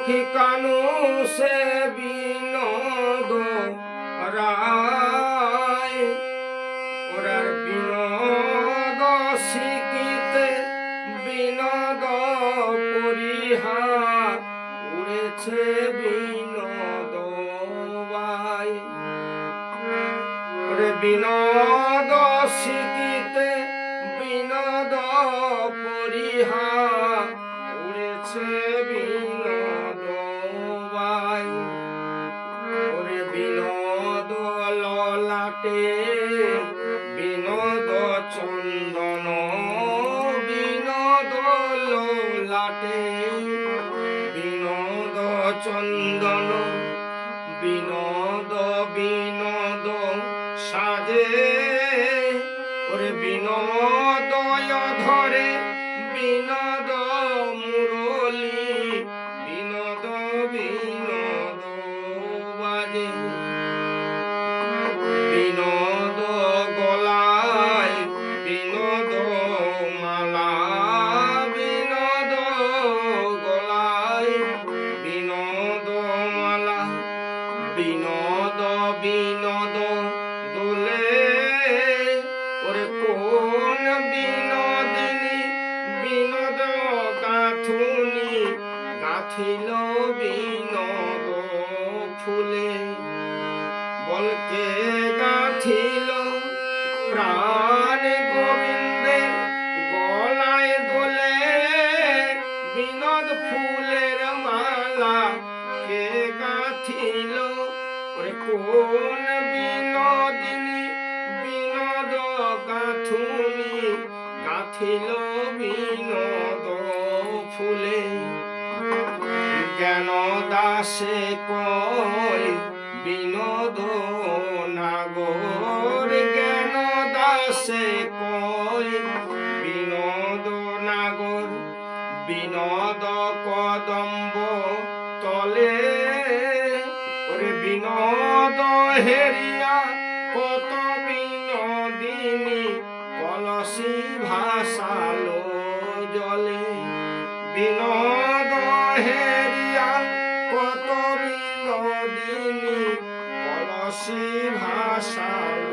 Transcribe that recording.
সখী কানু সে বিনোদ রায় ওরার বিনোদ শিখিতে বিনোদ পরিহা উড়েছে বিনোদ বাই ওরে বিনোদ শিখিতে বিনোদ পরিহা উড়েছে বিনোদ বাই ওরে বিনোদ ললাটে বিনোদ চন্দন বিনোদ ললাটে বিনোদ চন্দন বিনোদ বিনোদ সাজে ওরে বিনোদয় ধরে বিনোদ মুরলী বিনোদ বিনোদ বাজে বিনোদ গলায় বিনোদ মালা বিনোদ গলায় বিনোদ মালা বিনোদ বিনোদ দোলে ওরে কোন বিনোদিনী বিনোদ গাঁথুনি গাঁথিল বিনোদ ফুলে বলকে গাঁথিল প্রাণ গোবিন্দের গলায় দোলে বিনোদ ফুলের মালা কে গাঁথিল ওরে কোন বিনোদিনী বিনোদ গাঁথুনি গাঁথিল বিনোদ ফুলে জ্ঞান দাসে কয় বিনোদ নাগর জ্ঞান দাসে কয় বিনোদ নাগর বিনোদ কদম্ব তলে ওরে বিনোদ হেরিয়া কত বিনোদিনী কলসি ভাসালো জলে বিনোদ হেরিয়া কত বিনোদিনী কলসি ভাসালো